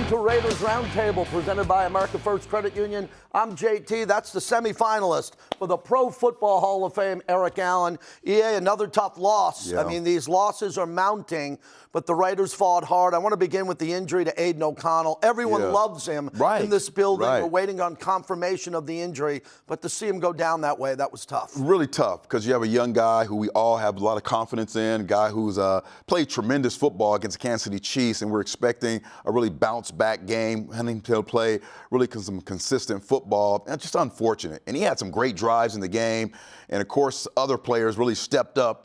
to Raiders Roundtable, presented by America First Credit Union. I'm JT. That's the semifinalist for the Pro Football Hall of Fame, Eric Allen. EA, another tough loss. Yeah. I mean, these losses are mounting, but the Raiders fought hard. I want to begin with the injury to Aidan O'Connell. Everyone loves him in this building. We're waiting on confirmation of the injury, but to see him go down that way, that was tough. Really tough, because you have a young guy who we all have a lot of confidence in, a guy who's played tremendous football against the Kansas City Chiefs, and we're expecting a really bounce-back game, having to play really some consistent football. And just unfortunate. And he had some great drives in the game, and of course, other players really stepped up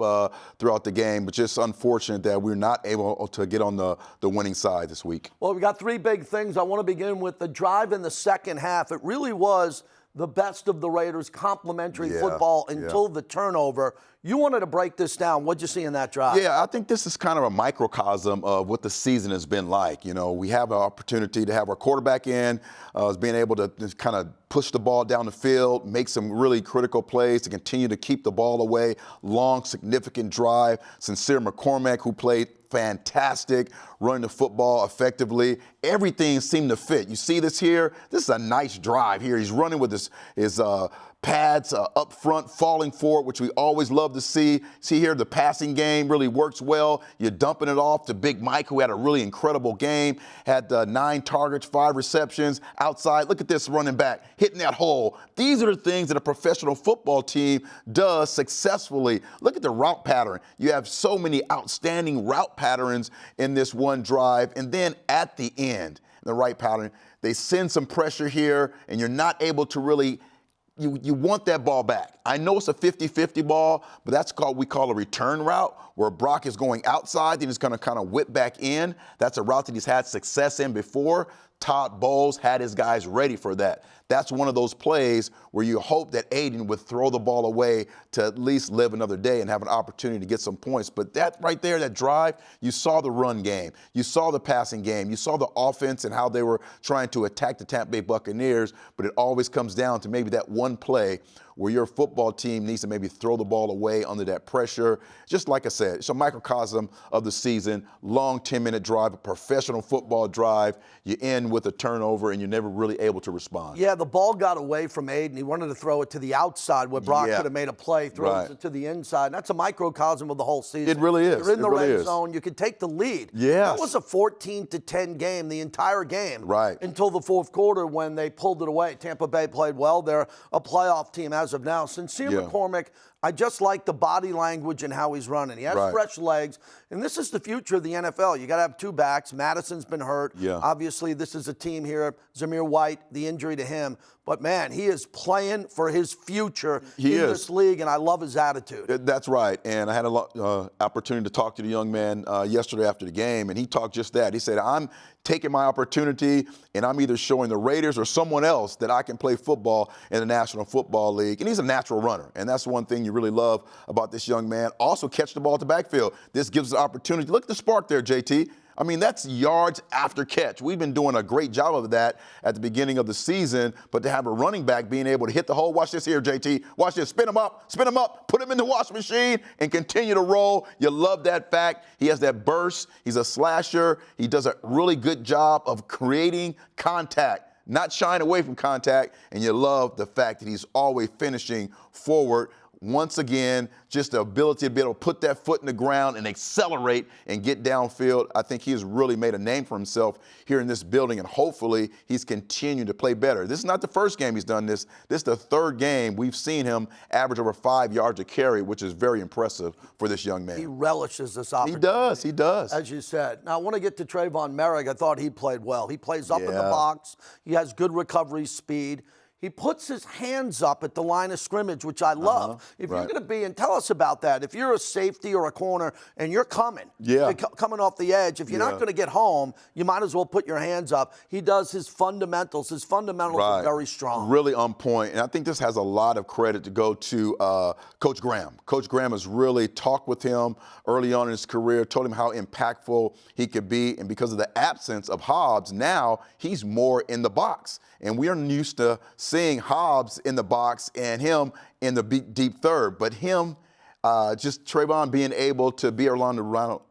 throughout the game, but just unfortunate that we're not able to get on the winning side this week. Well, we got three big things. I want to begin with the drive in the second half. It really was the best of the Raiders' complimentary football until the turnover. You wanted to break this down. What'd you see in that drive? Yeah, I think this is kind of a microcosm of what the season has been like. You know, we have an opportunity to have our quarterback in, being able to just kind of push the ball down the field, make some really critical plays to continue to keep the ball away. Long, significant drive. Sincere McCormick, who played fantastic, running the football effectively. Everything seemed to fit. You see this here? This is a nice drive here. He's running with his pads up front, falling forward, which we always love to see. See here, the passing game really works well. You're dumping it off to Big Mike, who had a really incredible game, had 9 targets, 5 receptions outside. Look at this running back, hitting that hole. These are the things that a professional football team does successfully. Look at the route pattern. You have so many outstanding route patterns in this one drive. And then at the end, the right pattern, they send some pressure here, and you're not able to really You want that ball back. I know it's a 50-50 ball, but that's we call a return route, where Brock is going outside and he's going to kind of whip back in. That's a route that he's had success in before. Todd Bowles had his guys ready for that. That's one of those plays where you hope that Aidan would throw the ball away to at least live another day and have an opportunity to get some points. But that right there, that drive, you saw the run game. You saw the passing game. You saw the offense and how they were trying to attack the Tampa Bay Buccaneers. But it always comes down to maybe that one play where your football team needs to maybe throw the ball away under that pressure. Just like I said, it's a microcosm of the season. Long 10-minute drive, a professional football drive. You end with a turnover, and you're never really able to respond. Yeah, the ball got away from Aidan. He wanted to throw it to the outside where Brock could have made a play, throws it to the inside. And that's a microcosm of the whole season. It really is. You're in the red zone. You could take the lead. Yes. That was a 14-10 game, the entire game. Right. Until the fourth quarter when they pulled it away. Tampa Bay played well. They're a playoff team as of now. Sincere McCormick, I just like the body language and how he's running. He has fresh legs, and this is the future of the NFL. You got to have two backs. Madison's been hurt. Obviously, this is a team here. Zamir White, the injury to him. But, man, he is playing for his future in this league, and I love his attitude. That's right. And I had an opportunity to talk to the young man yesterday after the game, and he talked just that. He said, I'm taking my opportunity, and I'm either showing the Raiders or someone else that I can play football in the National Football League. And he's a natural runner, and that's one thing you really love about this young man. Also catch the ball at the backfield. This gives us an opportunity. Look at the spark there, JT. I mean, that's yards after catch. We've been doing a great job of that at the beginning of the season, but to have a running back being able to hit the hole, watch this here, JT. Watch this, spin him up, put him in the wash machine, and continue to roll. You love that fact. He has that burst. He's a slasher. He does a really good job of creating contact, not shying away from contact, and you love the fact that he's always finishing forward. Once again, just the ability to be able to put that foot in the ground and accelerate and get downfield. I think he has really made a name for himself here in this building, and hopefully he's continued to play better. This is not the first game he's done this. This is the third game we've seen him average over 5 yards a carry, which is very impressive for this young man. He relishes this opportunity. He does. As you said. Now, I want to get to Trayvon Merrick. I thought he played well. He plays up in the box. He has good recovery speed. He puts his hands up at the line of scrimmage, which I love. If you're going to be, and tell us about that, if you're a safety or a corner and you're coming coming off the edge, if you're not going to get home, you might as well put your hands up. He does his fundamentals. His fundamentals are very strong. Really on point. And I think this has a lot of credit to go to Coach Graham. Coach Graham has really talked with him early on in his career, told him how impactful he could be. And because of the absence of Hobbs, now he's more in the box. And we are used to seeing Hobbs in the box and him in the deep third. But him just Trayvon being able to be along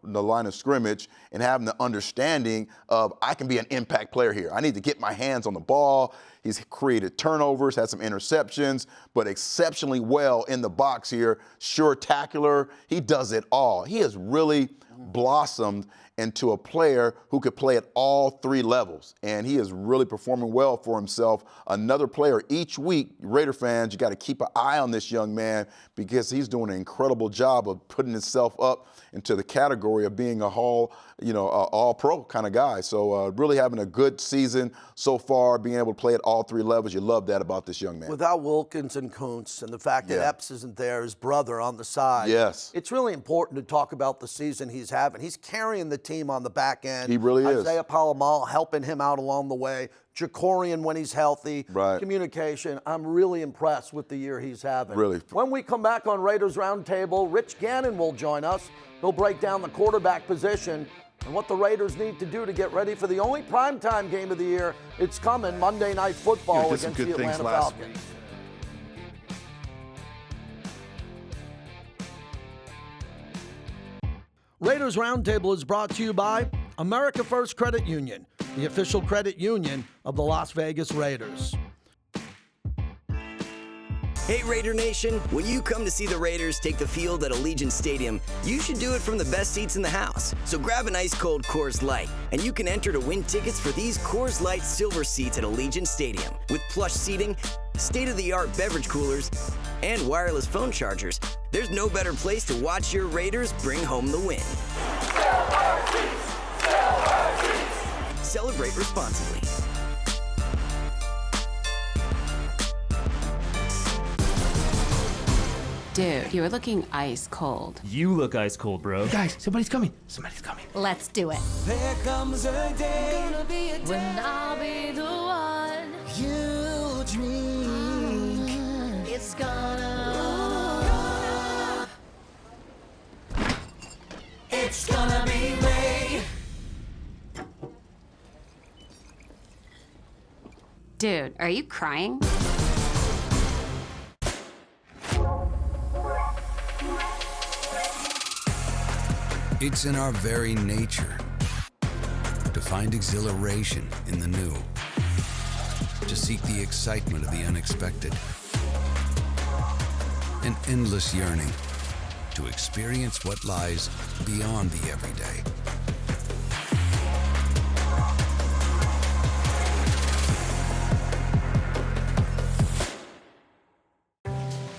the line of scrimmage and having the understanding of I can be an impact player here. I need to get my hands on the ball. He's created turnovers, had some interceptions, but exceptionally well in the box here. Sure-tacular. He does it all. He has really blossomed into a player who could play at all three levels, and he is really performing well for himself. Another player each week, Raider fans, you got to keep an eye on this young man because he's doing an incredible job of putting himself up into the category of being a all-pro kind of guy. So really having a good season so far, being able to play at all three levels. You love that about this young man. Without Wilkins and Kuntz and the fact that Epps isn't there, his brother on the side. Yes. It's really important to talk about the season he's having. He's carrying the team on the back end. He really is. Isaiah Palomal helping him out along the way. Jacorian when he's healthy. Right. Communication. I'm really impressed with the year he's having. Really. When we come back on Raiders Roundtable, Rich Gannon will join us. He'll break down the quarterback position and what the Raiders need to do to get ready for the only primetime game of the year. It's coming, Monday Night Football against the Atlanta Falcons. Raiders Roundtable is brought to you by America First Credit Union, the official credit union of the Las Vegas Raiders. Hey Raider Nation, when you come to see the Raiders take the field at Allegiant Stadium, you should do it from the best seats in the house. So grab an ice cold Coors Light, and you can enter to win tickets for these Coors Light silver seats at Allegiant Stadium. With plush seating, state-of-the-art beverage coolers, and wireless phone chargers, there's no better place to watch your Raiders bring home the win. Celebrate responsibly. Dude, you're looking ice cold. You look ice cold, bro. Guys, somebody's coming. Somebody's coming. Let's do it. There comes a day When I'll be the one you dream. it's gonna. It's gonna be Ray. Dude, are you crying? It's in our very nature to find exhilaration in the new, to seek the excitement of the unexpected, an endless yearning to experience what lies beyond the everyday.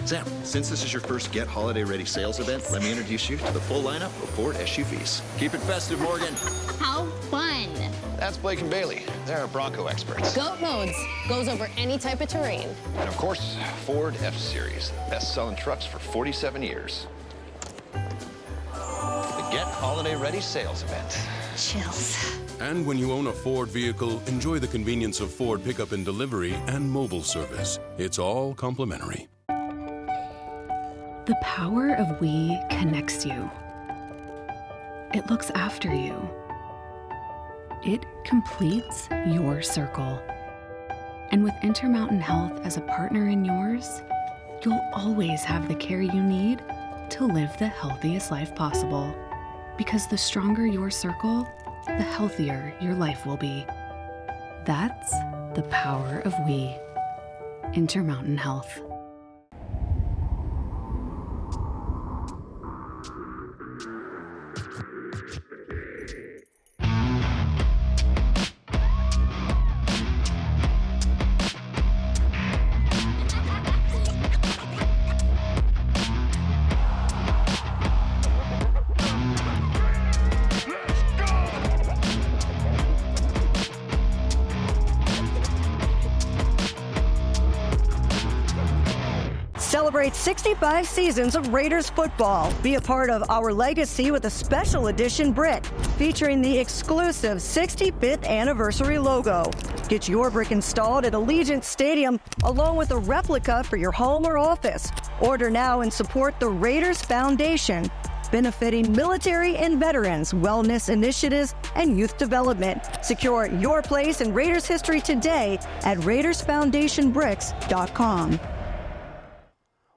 Sam, since this is your first Get Holiday Ready sales event, let me introduce you to the full lineup of Ford SUVs. Keep it festive, Morgan. How fun. That's Blake and Bailey. They're our Bronco experts. Goat modes goes over any type of terrain. And of course, Ford F-Series, best-selling trucks for 47 years. The Get Holiday Ready sales event. Chills. And when you own a Ford vehicle, enjoy the convenience of Ford pickup and delivery and mobile service. It's all complimentary. The power of we connects you. It looks after you. It completes your circle. And with Intermountain Health as a partner in yours, you'll always have the care you need to live the healthiest life possible. Because the stronger your circle, the healthier your life will be. That's the power of we. Intermountain Health. Celebrate 65 seasons of Raiders football. Be a part of our legacy with a special edition brick featuring the exclusive 65th anniversary logo. Get your brick installed at Allegiant Stadium along with a replica for your home or office. Order now and support the Raiders Foundation, benefiting military and veterans, wellness initiatives, and youth development. Secure your place in Raiders history today at RaidersFoundationBricks.com.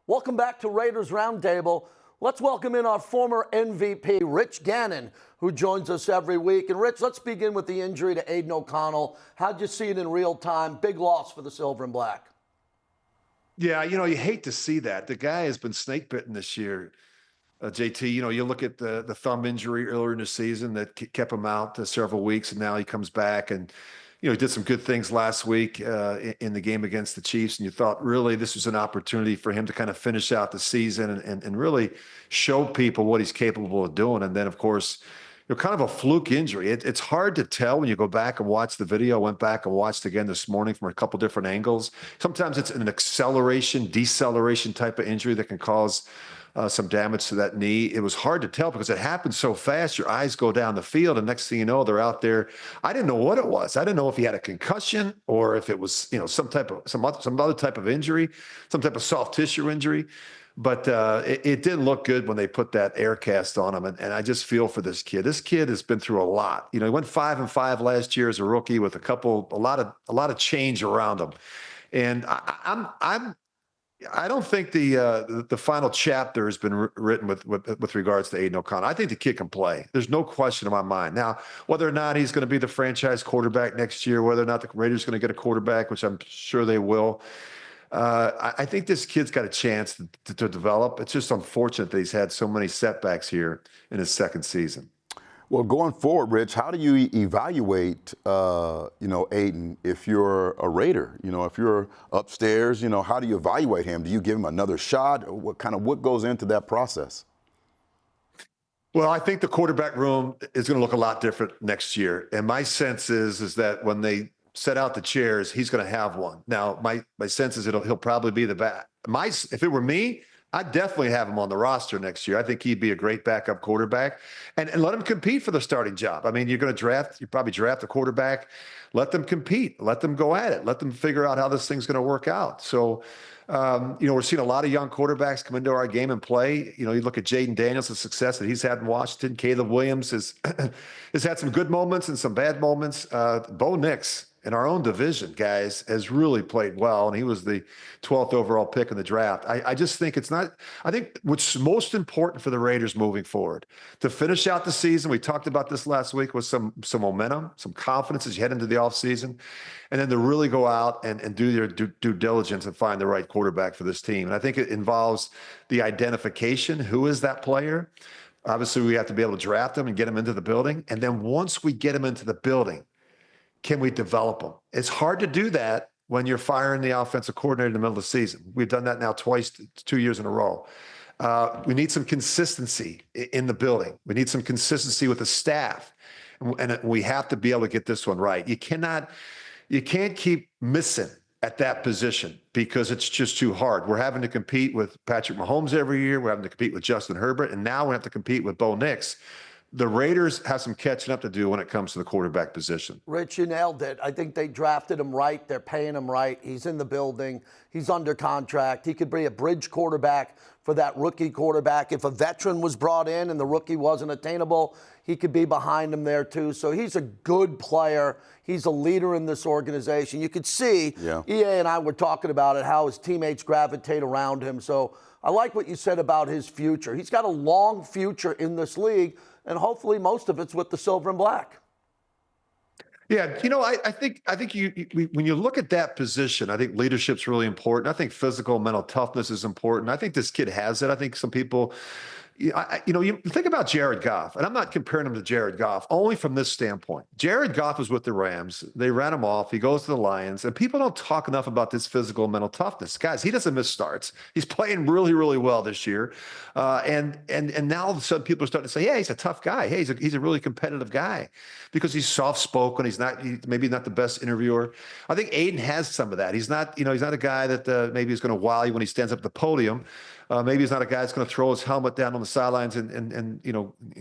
Welcome back to Raiders Roundtable. Let's welcome in our former MVP, Rich Gannon, who joins us every week. And Rich, let's begin with the injury to Aidan O'Connell. How'd you see it in real time? Big loss for the Silver and Black. Yeah, you hate to see that. The guy has been snake bitten this year, JT. You look at the thumb injury earlier in the season that kept him out several weeks, and now he comes back and, he did some good things last week in the game against the Chiefs, and you thought really this was an opportunity for him to kind of finish out the season and really show people what he's capable of doing. And then, of course, kind of a fluke injury. It's hard to tell when you go back and watch the video. I went back and watched again this morning from a couple different angles. Sometimes it's an acceleration, deceleration type of injury that can cause some damage to that knee. It was hard to tell because it happened so fast. Your eyes go down the field, and next thing you know, they're out there. I didn't know what it was. I didn't know if he had a concussion or if it was, some other type of injury, some type of soft tissue injury. But it didn't look good when they put that air cast on him, and I just feel for this kid. This kid has been through a lot. He went 5-5 last year as a rookie with a lot of change around him, and I don't think the final chapter has been written with regards to Aidan O'Connell. I think the kid can play. There's no question in my mind. Now, whether or not he's going to be the franchise quarterback next year, whether or not the Raiders are going to get a quarterback, which I'm sure they will, I think this kid's got a chance to develop. It's just unfortunate that he's had so many setbacks here in his second season. Well, going forward, Rich, how do you evaluate, Aidan, if you're a Raider? If you're upstairs, how do you evaluate him? Do you give him another shot? What goes into that process? Well, I think the quarterback room is going to look a lot different next year. And my sense is that when they set out the chairs, he's going to have one. Now, my sense is he'll probably be the back. If it were me, I'd definitely have him on the roster next year. I think he'd be a great backup quarterback, and let him compete for the starting job. I mean, you probably draft a quarterback, let them compete, let them go at it, let them figure out how this thing's going to work out. So, we're seeing a lot of young quarterbacks come into our game and play. You look at Jaden Daniels, the success that he's had in Washington. Caleb Williams has had some good moments and some bad moments. Bo Nix, in our own division, guys, has really played well, and he was the 12th overall pick in the draft. I just think I think what's most important for the Raiders moving forward, to finish out the season, we talked about this last week, with some momentum, some confidence as you head into the offseason, and then to really go out and do their due diligence and find the right quarterback for this team. And I think it involves the identification. Who is that player? Obviously, we have to be able to draft them and get them into the building. And then once we get them into the building, can we develop them? It's hard to do that when you're firing the offensive coordinator in the middle of the season. We've done that now twice, 2 years in a row. We need some consistency in the building. We need some consistency with the staff. And we have to be able to get this one right. You can't keep missing at that position because it's just too hard. We're having to compete with Patrick Mahomes every year. We're having to compete with Justin Herbert. And now we have to compete with Bo Nix. The Raiders have some catching up to do when it comes to the quarterback position. Rich, you nailed it. I think they drafted him right. They're paying him right. He's in the building. He's under contract. He could be a bridge quarterback for that rookie quarterback. If a veteran was brought in and the rookie wasn't attainable, he could be behind him there too. So he's a good player. He's a leader in this organization. You could see, EA and I were talking about it, how his teammates gravitate around him. So I like what you said about his future. He's got a long future in this league, and hopefully most of it's with the Silver and Black. Yeah, I think when you look at that position, I think leadership's really important. I think physical, mental toughness is important. I think this kid has it. I think some people, you think about Jared Goff, and I'm not comparing him to Jared Goff, only from this standpoint. Jared Goff was with the Rams. They ran him off. He goes to the Lions, and people don't talk enough about this physical mental toughness. Guys, he doesn't miss starts. He's playing really, really well this year. And now all of a sudden people are starting to say, yeah, he's a tough guy. Hey, he's a really competitive guy because he's soft-spoken. He's maybe not the best interviewer. I think Aidan has some of that. He's not a guy that maybe is going to wow you when he stands up at the podium. Maybe he's not a guy that's going to throw his helmet down on the sidelines and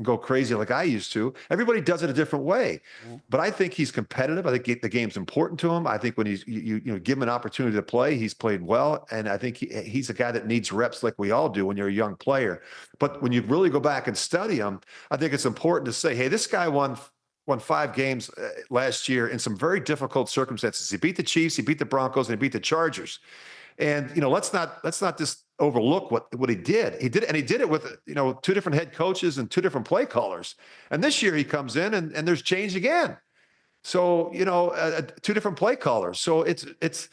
go crazy like I used to. Everybody does it a different way. But I think he's competitive. I think the game's important to him. I think when you give him an opportunity to play, he's played well. And I think he's a guy that needs reps like we all do when you're a young player. But when you really go back and study him, I think it's important to say, hey, this guy won 5 games last year in some very difficult circumstances. He beat the Chiefs, he beat the Broncos, and he beat the Chargers. And let's not just overlook what he did. He did it with, two different head coaches and two different play callers. And this year he comes in and there's change again. So, two different play callers. So it's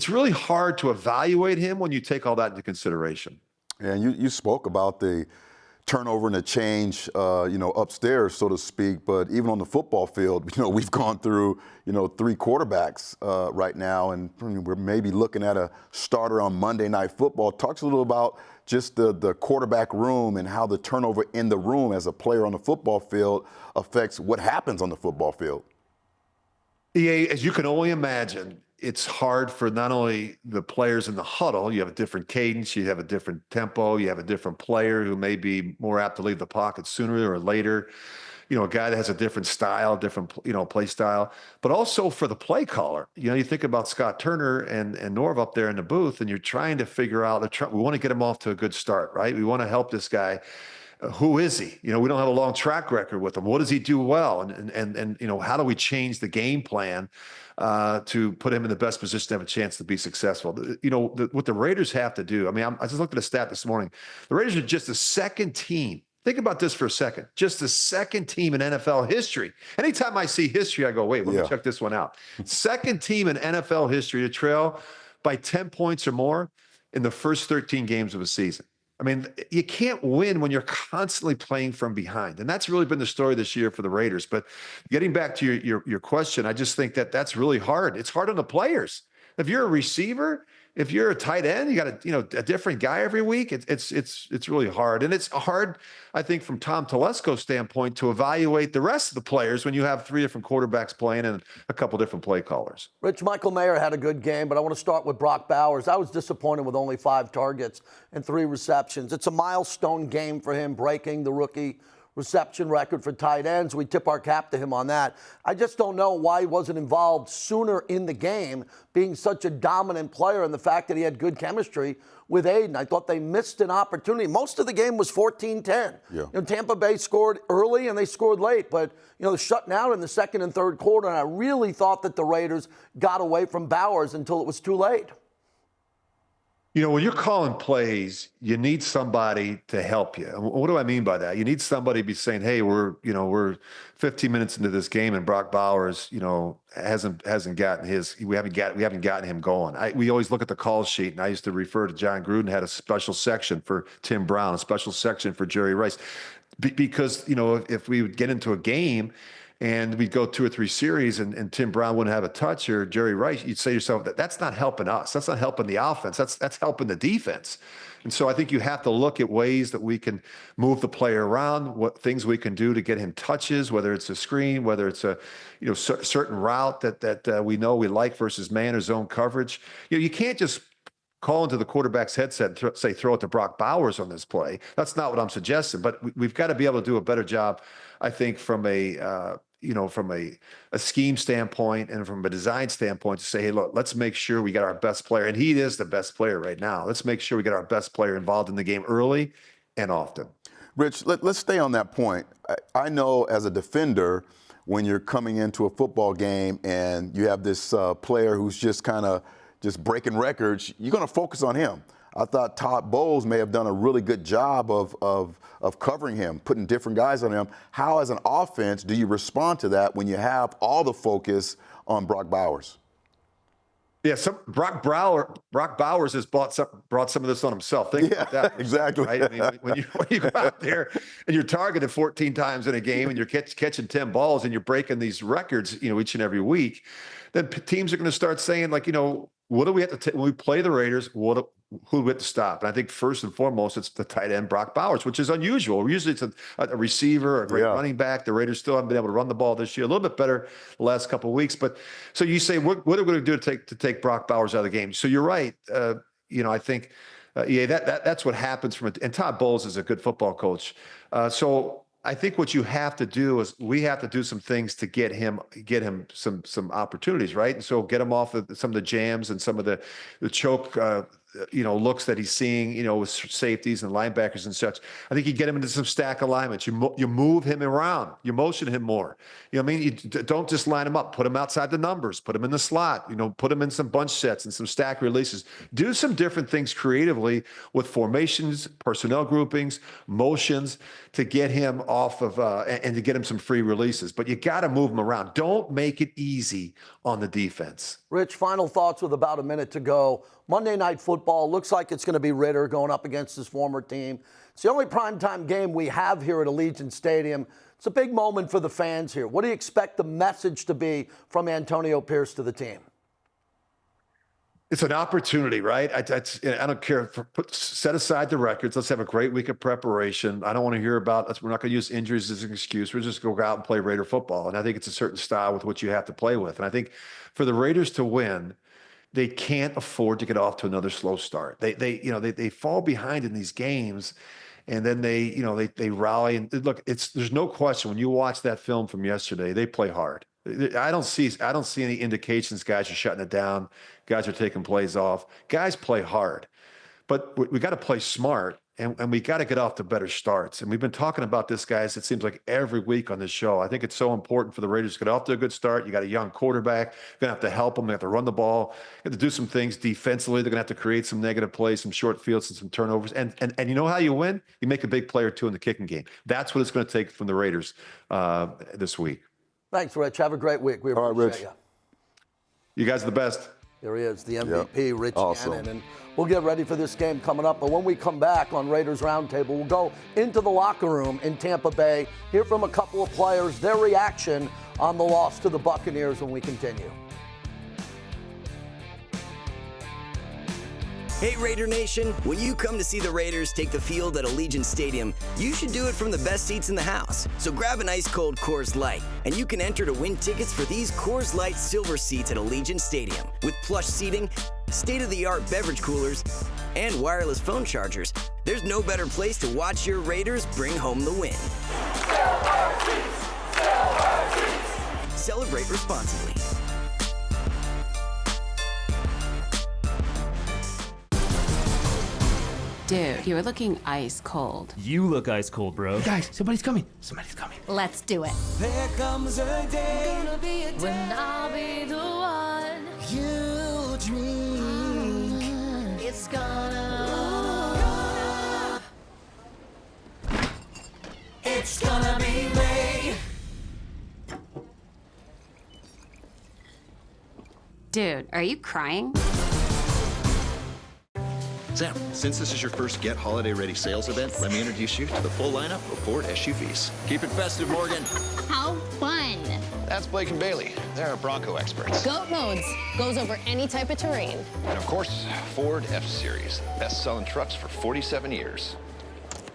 really hard to evaluate him when you take all that into consideration. And you spoke about the turnover and the change, upstairs, so to speak. But even on the football field, we've gone through, 3 quarterbacks right now, and we're maybe looking at a starter on Monday Night Football. Talk to us a little about just the quarterback room and how the turnover in the room as a player on the football field affects what happens on the football field. EA, as you can only imagine, it's hard for not only the players in the huddle. You have a different cadence, you have a different tempo, you have a different player who may be more apt to leave the pocket sooner or later. A guy that has a different style, different, play style, but also for the play caller. You think about Scott Turner and Norv up there in the booth, and you're trying to figure out, we want to get him off to a good start, right? We want to help this guy. Who is he? We don't have a long track record with him. What does he do well? And how do we change the game plan to put him in the best position to have a chance to be successful? What the Raiders have to do. I just looked at a stat this morning. The Raiders are just the second team. Think about this for a second. Just the second team in NFL history. Anytime I see history, I go, wait, let me check this one out. Second team in NFL history to trail by 10 points or more in the first 13 games of a season. You can't win when you're constantly playing from behind. And that's really been the story this year for the Raiders. But getting back to your question, I just think that's really hard. It's hard on the players. If you're a receiver, if you're a tight end, you got a different guy every week. It's really hard. And it's hard, I think, from Tom Telesco's standpoint to evaluate the rest of the players when you have 3 different quarterbacks playing and a couple different play callers. Rich, Michael Mayer had a good game, but I want to start with Brock Bowers. I was disappointed with only 5 targets and 3 receptions. It's a milestone game for him, breaking the rookie reception record for tight ends. We tip our cap to him on that. I just don't know why he wasn't involved sooner in the game, being such a dominant player, and the fact that he had good chemistry with Aidan. I thought they missed an opportunity. Most of the game was 14-10. Yeah. Tampa Bay scored early and they scored late, but they're shutting out in the second and third quarter, and I really thought that the Raiders got away from Bowers until it was too late. When you're calling plays, you need somebody to help you. And what do I mean by that? You need somebody to be saying, hey, we're 15 minutes into this game and Brock Bowers, hasn't gotten we haven't gotten him going. We always look at the call sheet, and I used to refer to John Gruden had a special section for Tim Brown, a special section for Jerry Rice. Because, if we would get into a game and we'd go 2 or 3 series and Tim Brown wouldn't have a touch, or Jerry Rice, you'd say to yourself, that's not helping us. That's not helping the offense. That's helping the defense. And so I think you have to look at ways that we can move the player around, what things we can do to get him touches, whether it's a screen, whether it's a certain route that we know we like versus man or zone coverage. You can't just call into the quarterback's headset and say, throw it to Brock Bowers on this play. That's not what I'm suggesting, but we've got to be able to do a better job, I think, from a scheme standpoint and from a design standpoint to say, hey, look, let's make sure we got our best player. And he is the best player right now. Let's make sure we get our best player involved in the game early and often. Rich, let's stay on that point. I know as a defender, when you're coming into a football game and you have this player who's just breaking records, you're going to focus on him. I thought Todd Bowles may have done a really good job of covering him, putting different guys on him. How, as an offense, do you respond to that when you have all the focus on Brock Bowers? Yeah, Brock Bowers has brought some of this on himself. Think about that. Exactly. Right? When you go out there and you're targeted 14 times in a game and you're catching 10 balls and you're breaking these records, each and every week, then teams are going to start saying, what do we have to when we play the Raiders? Who do we have to stop? And I think first and foremost, it's the tight end Brock Bowers, which is unusual. Usually it's a receiver, a great running back. The Raiders still haven't been able to run the ball this year. A little bit better the last couple of weeks. But so you say, what are we going to do to take Brock Bowers out of the game? So you're right. I think that's what happens and Todd Bowles is a good football coach. So I think what you have to do is we have to do some things to get him some opportunities, right? And so get him off of some of the jams and some of the choke looks that he's seeing, with safeties and linebackers and such. I think you get him into some stack alignments. You move him around. You motion him more. You know what I mean? You don't just line him up. Put him outside the numbers. Put him in the slot. Put him in some bunch sets and some stack releases. Do some different things creatively with formations, personnel groupings, motions to get him off of and to get him some free releases. But you got to move him around. Don't make it easy on the defense. Rich, final thoughts with about a minute to go. Monday Night Football looks like it's going to be Ritter going up against his former team. It's the only primetime game we have here at Allegiant Stadium. It's a big moment for the fans here. What do you expect the message to be from Antonio Pierce to the team? It's an opportunity, right? I don't care. Set aside the records. Let's have a great week of preparation. I don't want to hear about us. We're not going to use injuries as an excuse. We're just going to go out and play Raider football. And I think it's a certain style with what you have to play with. And I think for the Raiders to win, they can't afford to get off to another slow start. They fall behind in these games, and then they rally. And look, there's no question when you watch that film from yesterday, they play hard. I don't see any indications guys are shutting it down. Guys are taking plays off. Guys play hard, but we got to play smart, and we got to get off to better starts. And we've been talking about this, guys, it seems like every week on this show. I think it's so important for the Raiders to get off to a good start. You got a young quarterback. You're going to have to help them. They have to run the ball. You have to do some things defensively. They're going to have to create some negative plays, some short fields, and some turnovers. And you know how you win? You make a big play or two in the kicking game. That's what it's going to take from the Raiders this week. Thanks, Rich. Have a great week. We appreciate you. You guys are the best. There he is, the MVP, Rich Awesome. Gannon. And we'll get ready for this game coming up. But when we come back on Raiders Roundtable, we'll go into the locker room in Tampa Bay, hear from a couple of players, their reaction on the loss to the Buccaneers when we continue. Hey Raider Nation, when you come to see the Raiders take the field at Allegiant Stadium, you should do it from the best seats in the house. So grab an ice cold Coors Light, and you can enter to win tickets for these Coors Light silver seats at Allegiant Stadium. With plush seating, state-of-the-art beverage coolers, and wireless phone chargers, there's no better place to watch your Raiders bring home the win. Celebrate responsibly. Dude, you are looking ice cold. You look ice cold, bro. Guys, somebody's coming. Somebody's coming. Let's do it. There comes a day When I'll be the one you dream. it's gonna. It's gonna be Ray. Dude, are you crying? Sam, since this is your first Get Holiday Ready sales event, let me introduce you to the full lineup of Ford SUVs. Keep it festive, Morgan. How fun. That's Blake and Bailey. They're our Bronco experts. Goat modes goes over any type of terrain. And of course, Ford F-Series. Best-selling trucks for 47 years.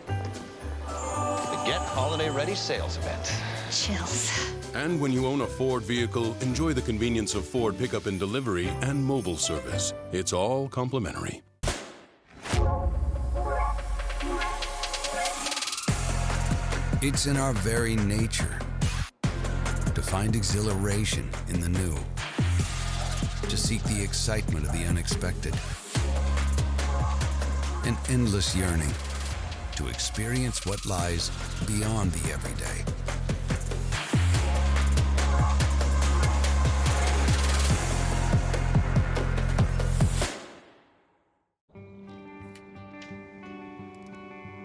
The Get Holiday Ready sales event. Chills. And when you own a Ford vehicle, enjoy the convenience of Ford pickup and delivery and mobile service. It's all complimentary. It's in our very nature to find exhilaration in the new, to seek the excitement of the unexpected, an endless yearning to experience what lies beyond the everyday.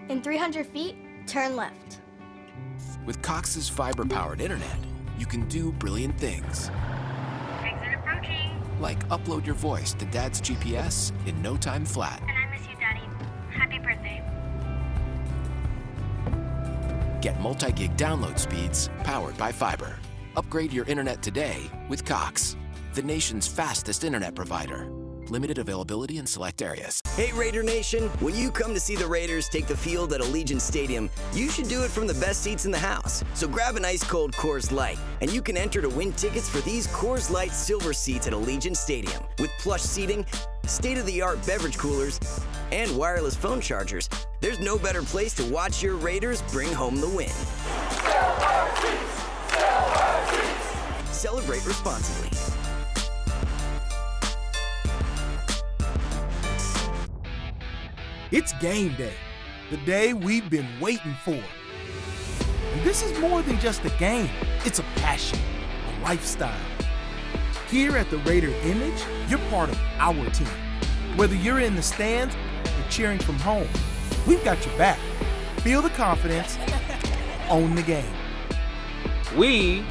In 300 feet, turn left. With Cox's fiber-powered internet, you can do brilliant things. Exit approaching. Like upload your voice to Dad's GPS in no time flat. And I miss you, Daddy. Happy birthday. Get multi-gig download speeds powered by fiber. Upgrade your internet today with Cox, the nation's fastest internet provider. Limited availability in select areas. Hey Raider Nation, when you come to see the Raiders take the field at Allegiant Stadium, you should do it from the best seats in the house. So grab an ice cold Coors Light, and you can enter to win tickets for these Coors Light silver seats at Allegiant Stadium. With plush seating, state-of-the-art beverage coolers, and wireless phone chargers, there's no better place to watch your Raiders bring home the win. Celebrate responsibly. It's game day, the day we've been waiting for. And this is more than just a game, it's a passion, a lifestyle. Here at the Raider Image, you're part of our team. Whether you're in the stands or cheering from home, we've got your back. Feel the confidence, own the game. We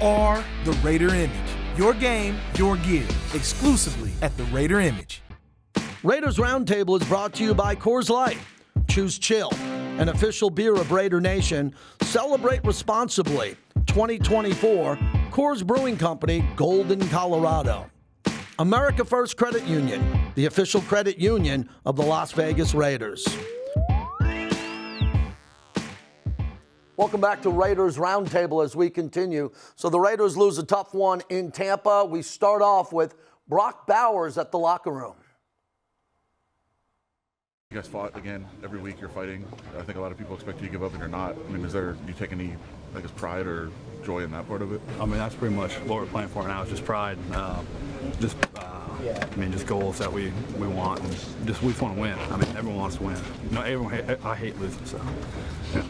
are the Raider Image. Your game, your gear, exclusively at the Raider Image. Raiders Roundtable is brought to you by Coors Light. Choose chill, an official beer of Raider Nation. Celebrate responsibly. 2024, Coors Brewing Company, Golden, Colorado. America First Credit Union, the official credit union of the Las Vegas Raiders. Welcome back to Raiders Roundtable as we continue. So the Raiders lose a tough one in Tampa. We start off with Brock Bowers at the locker room. You guys fought again every week. You're fighting. I think a lot of people expect you to give up, and you're not. I mean, do you take any, I guess, pride or joy in that part of it? I mean, that's pretty much what we're playing for now. It's just pride, just goals that we want, and we just want to win. I mean, everyone wants to win. I hate losing. So, yeah.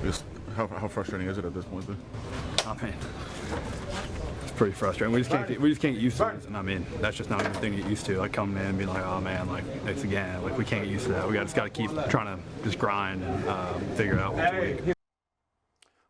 Just how frustrating is it at this point? I mean, it's pretty frustrating. We just can't get used to it. And I mean, that's just not a good thing to get used to. Like coming in and being like, oh man, like it's again. Like we can't get used to that. We just got to keep trying to just grind and figure it out once a week.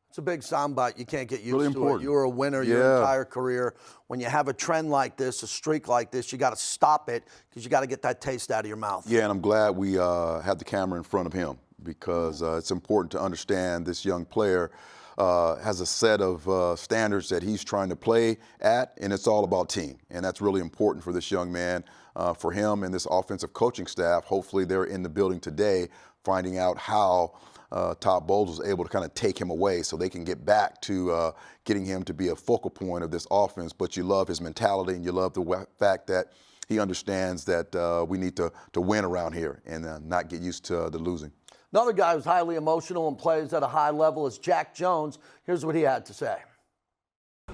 It's a big soundbite. You can't get used really to important. it. You were a winner your entire career. When you have a trend like this, a streak like this, you got to stop it because you got to get that taste out of your mouth. Yeah, and I'm glad we had the camera in front of him because it's important to understand this young player has a set of standards that he's trying to play at, and it's all about team. And that's really important for this young man, for him and this offensive coaching staff. Hopefully they're in the building today finding out how Todd Bowles was able to kind of take him away so they can get back to getting him to be a focal point of this offense. But you love his mentality, and you love the fact that he understands that we need to win around here and not get used to the losing. Another guy who's highly emotional and plays at a high level is Jack Jones. Here's what he had to say.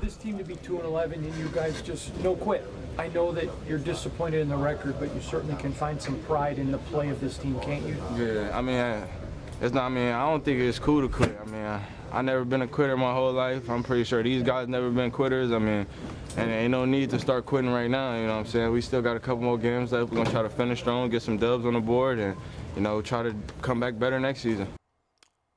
This team to be 2-11 and you guys just no quit. I know that you're disappointed in the record, but you certainly can find some pride in the play of this team, can't you? Yeah, I mean, I don't think it's cool to quit. I mean, I never been a quitter my whole life. I'm pretty sure these guys never been quitters. I mean, and ain't no need to start quitting right now, you know what I'm saying? We still got a couple more games left. We're going to try to finish strong, get some dubs on the board, and, try to come back better next season.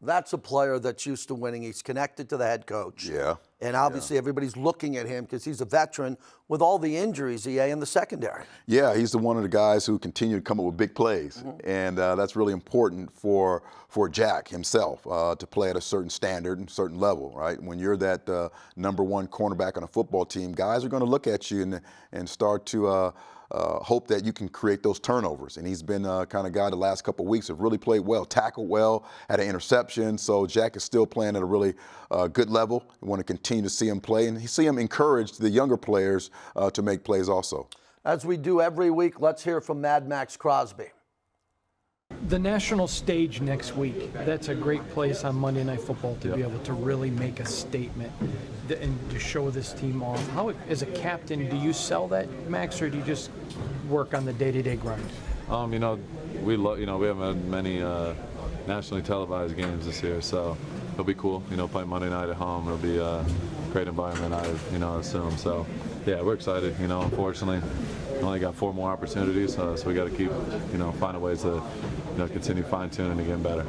That's a player that's used to winning. He's connected to the head coach. Yeah. And obviously everybody's looking at him because he's a veteran with all the injuries in the secondary. Yeah, he's one of the guys who continue to come up with big plays. Mm-hmm. And that's really important for Jack himself to play at a certain standard and certain level, right? When you're that number one cornerback on a football team, guys are going to look at you and start to hope that you can create those turnovers. And he's been kind of guy the last couple of weeks have really played well, tackled well, had an interception. So Jack is still playing at a really good level. We want to continue to see him play and see him encourage the younger players to make plays also. As we do every week, let's hear from Mad Max Crosby. The national stage next week, that's a great place on Monday Night Football to be able to really make a statement and to show this team off. How, as a captain, do you sell that, Max, or do you just work on the day-to-day grind? We haven't had many nationally televised games this year, so it'll be cool. Playing Monday night at home, it'll be a great environment, I assume. So, yeah, we're excited. Unfortunately, we only got 4 more opportunities, so we got to keep, finding ways to, continue fine-tuning and getting better.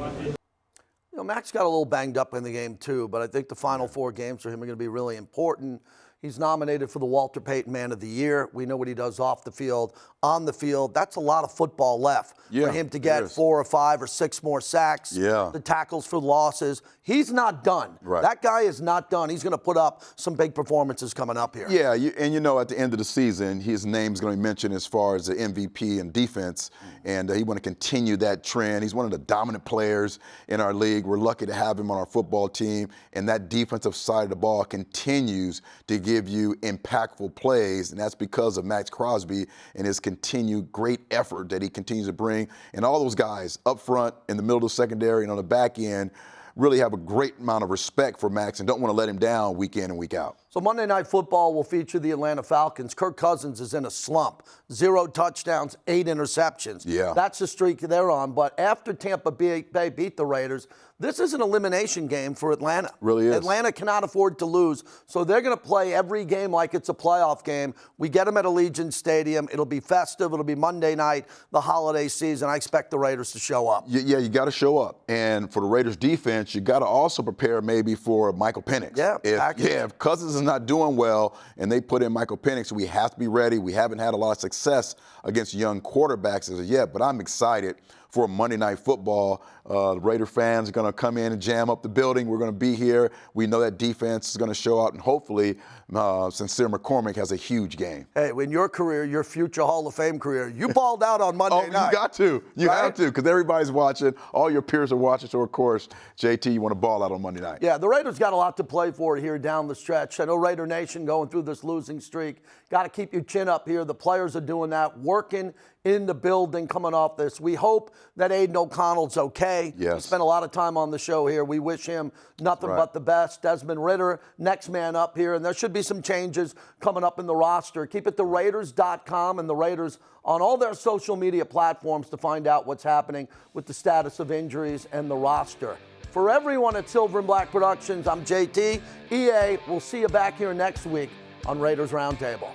Max got a little banged up in the game too, but I think the final 4 games for him are going to be really important. He's nominated for the Walter Payton Man of the Year. We know what he does off the field, on the field. That's a lot of football left for him to get 4 or 5 or 6 more sacks, the tackles for losses. He's not done. Right. That guy is not done. He's going to put up some big performances coming up here. Yeah, at the end of the season, his name's going to be mentioned as far as the MVP and defense, and he want to continue that trend. He's one of the dominant players in our league. We're lucky to have him on our football team, and that defensive side of the ball continues to give you impactful plays, and that's because of Max Crosby and his continued great effort that he continues to bring. And all those guys up front, in the middle of the secondary, and on the back end really have a great amount of respect for Max and don't want to let him down week in and week out. So Monday Night Football will feature the Atlanta Falcons. Kirk Cousins is in a slump. 0 touchdowns, 8 interceptions. Yeah. That's the streak they're on. But after Tampa Bay beat the Raiders, this is an elimination game for Atlanta. Really is. Atlanta cannot afford to lose. So they're going to play every game like it's a playoff game. We get them at Allegiant Stadium. It'll be festive. It'll be Monday night, the holiday season. I expect the Raiders to show up. Yeah, you got to show up. And for the Raiders defense, you got to also prepare maybe for Michael Penix. If Cousins is not doing well and they put in Michael Penix, we have to be ready. We haven't had a lot of success against young quarterbacks as of yet, but I'm excited for Monday Night Football. The Raider fans are going to come in and jam up the building. We're going to be here. We know that defense is going to show out, and hopefully Sincere McCormick has a huge game. Hey, in your career, your future Hall of Fame career, you balled out on Monday night. You got to. You have to, because everybody's watching. All your peers are watching. So, of course, JT, you want to ball out on Monday night. Yeah, the Raiders got a lot to play for here down the stretch. I know Raider Nation going through this losing streak. Got to keep your chin up here. The players are doing that, working in the building coming off this. We hope that Aidan O'Connell's okay. Yes. He spent a lot of time on the show here. We wish him nothing but the best. Desmond Ridder, next man up here. And there should be some changes coming up in the roster. Keep it to Raiders.com and the Raiders on all their social media platforms to find out what's happening with the status of injuries and the roster. For everyone at Silver and Black Productions, I'm JT. EA, we'll see you back here next week on Raiders Roundtable.